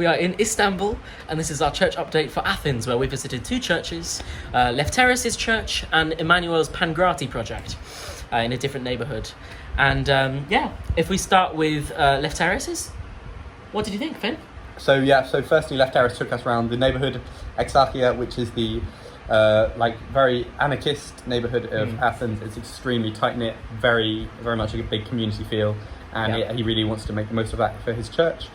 We are in Istanbul, and this is our church update for Athens, where we visited two churches, Lefteris' church and Emmanuel's Pangrati project in a different neighbourhood. And if we start with Lefteris', what did you think, Finn? So firstly, Lefteris took us around the neighbourhood Exarchia, which is the very anarchist neighbourhood of Athens. It's extremely tight-knit, very, very much a big community feel, and he really wants to make the most of that for his church.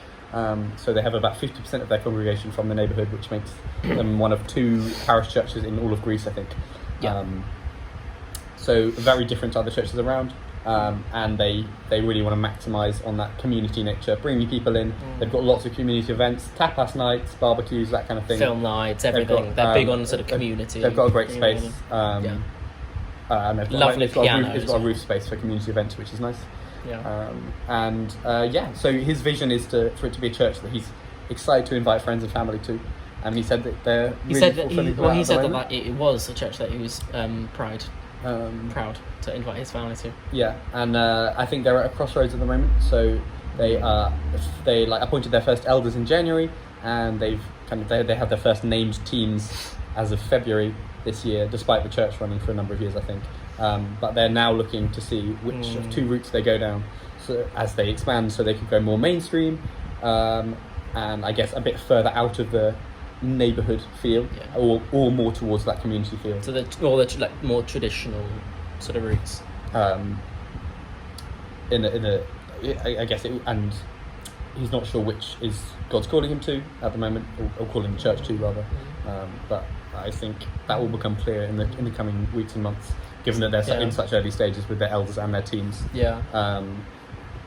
So they have about 50% of their congregation from the neighbourhood, which makes them one of two parish churches in all of Greece, I think. So very different to other churches around, and they really want to maximise on that community nature, bringing people in. They've got lots of community events, tapas nights, barbecues, that kind of thing. Film nights, everything. They're big on sort of community. They've got a great space. And Lovely piano. It's got a roof space for community events, which is nice. So his vision is for it to be a church that he's excited to invite friends and family to, and he said that they're he said that it was a church that he was proud to invite his family to. And I think they're at a crossroads at the moment. So they appointed their first elders in January, and they have their first named teams as of February this year, despite the church running for a number of years, I think. But they're now looking to see which of two routes they go down, so as they expand, so they could go more mainstream, and I guess a bit further out of the neighbourhood feel, or more towards that community feel. So the more traditional sort of routes. And he's not sure which is God's calling him to at the moment, or calling the church to rather. But I think that will become clear in the coming weeks and months, given that they're in such early stages with their elders and their teams.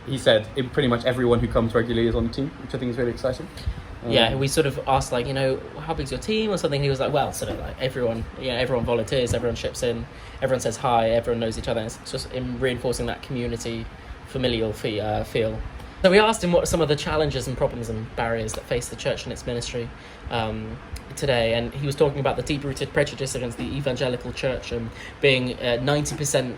He said pretty much everyone who comes regularly is on the team, which I think is really exciting. We sort of asked, how big's your team or something. He was like, well, sort of like everyone volunteers, everyone chips in, everyone says hi, everyone knows each other. It's just in reinforcing that community, familial feel. So we asked him what are some of the challenges and problems and barriers that face the church and its ministry today, and he was talking about the deep-rooted prejudice against the evangelical church being 90%,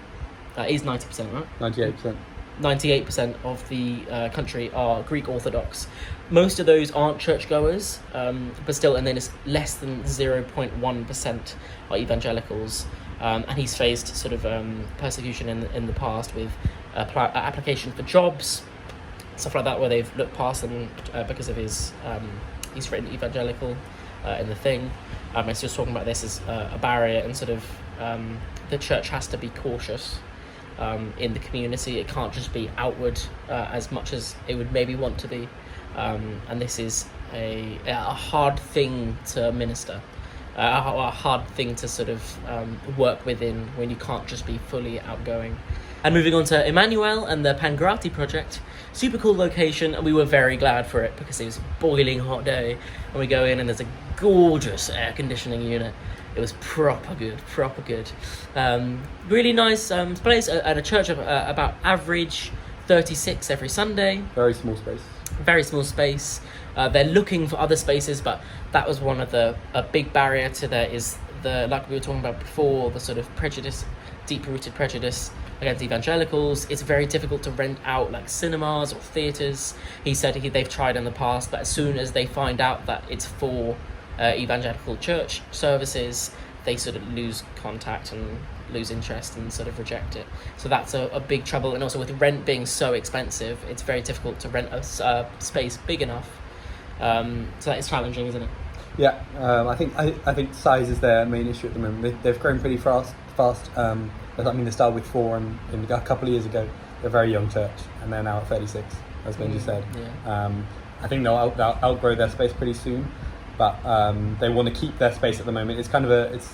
is 90%, right? 98%. 98% of the country are Greek Orthodox. Most of those aren't churchgoers, but still, and then it's less than 0.1% are evangelicals. And he's faced sort of persecution in the past with application for jobs, stuff like that, where they've looked past them because of he's written evangelical in the thing. It's just talking about this as a barrier, and sort of the church has to be cautious in the community. It can't just be outward as much as it would maybe want to be, and this is a hard thing to minister, a hard thing to sort of work within when you can't just be fully outgoing. And moving on to Emmanuel and the Pangrati project, super cool location, and we were very glad for it because it was a boiling hot day, and we go in and there's a gorgeous air conditioning unit. It was proper good. Really nice place at a church of about average 36 every Sunday. Very small space. They're looking for other spaces, but that was one of a big barrier to there is like we were talking about before, the sort of prejudice, deep-rooted prejudice against evangelicals. It's very difficult to rent out like cinemas or theatres. He said they've tried in the past, but as soon as they find out that it's for evangelical church services, they sort of lose contact and lose interest and sort of reject it. So that's a big trouble. And also with rent being so expensive, it's very difficult to rent a space big enough. So that is challenging, isn't it? I think size is their main issue at the moment. They've grown pretty fast. They started with 4, and a couple of years ago, they're a very young church, and they're now at 36, as Benji said. I think they'll outgrow their space pretty soon, but they want to keep their space at the moment. It's kind of it's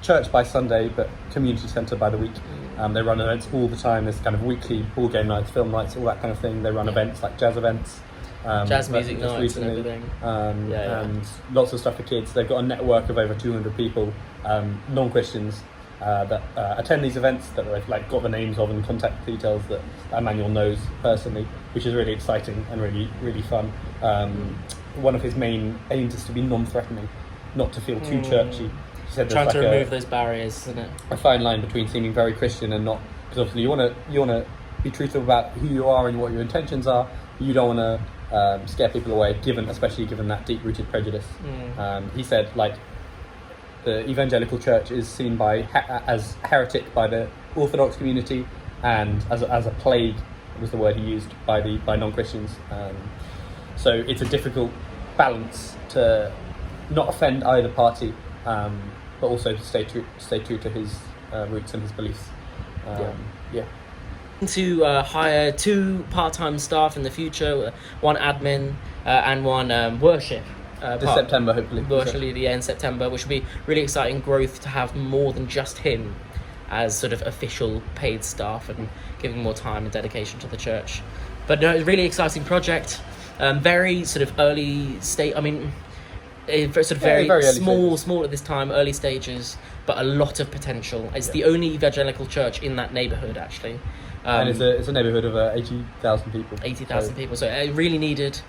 church by Sunday, but community centre by the week. They run events all the time. There's kind of weekly ball game nights, film nights, all that kind of thing. They run events like jazz events. Jazz music nights recently, and everything. And lots of stuff for kids. They've got a network of over 200 people, non-Christians, that attend these events, that they've got the names of and contact details that Emmanuel knows personally, which is really exciting and really, really fun. One of his main aims is to be non-threatening, not to feel too churchy. He said trying to remove those barriers, isn't it? A fine line between seeming very Christian and not, because obviously you want to be truthful about who you are and what your intentions are. You don't want scare people away, especially given that deep-rooted prejudice. He said, like, the evangelical church is seen as heretic by the Orthodox community, and as a plague was the word he used by non-Christians. So it's a difficult balance to not offend either party, but also to stay true to his roots and his beliefs. To hire 2 part-time staff in the future, 1 admin and 1 worship. September, hopefully. In September, which will be really exciting growth to have more than just him as sort of official paid staff and giving more time and dedication to the church. But no, it's a really exciting project. Very sort of early state. I mean, sort of very small at this time, early stages, but a lot of potential. It's the only evangelical church in that neighbourhood, actually. And it's a neighbourhood of 80,000 people. 80,000 people, so it really needed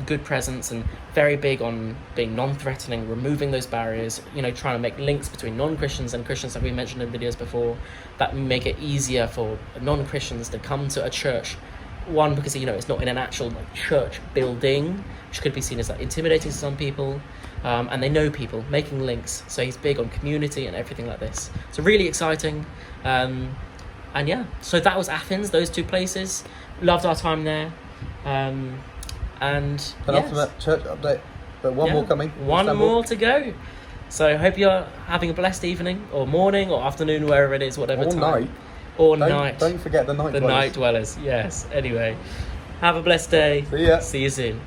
good presence, and very big on being non-threatening, removing those barriers, trying to make links between non-Christians and Christians, like we mentioned in videos before, that make it easier for non-Christians to come to a church. One, because it's not in an actual church building, which could be seen as intimidating to some people, and they know people, making links. So he's big on community and everything like this. So really exciting. And yeah, so that was Athens, those 2 places. Loved our time there. And after that, church update. But one more coming. One more to go. So I hope you're having a blessed evening, or morning, or afternoon, wherever it is, whatever time. Night. Or night. Don't forget the night dwellers. The night dwellers, yes. Anyway, have a blessed day. See ya. See you soon.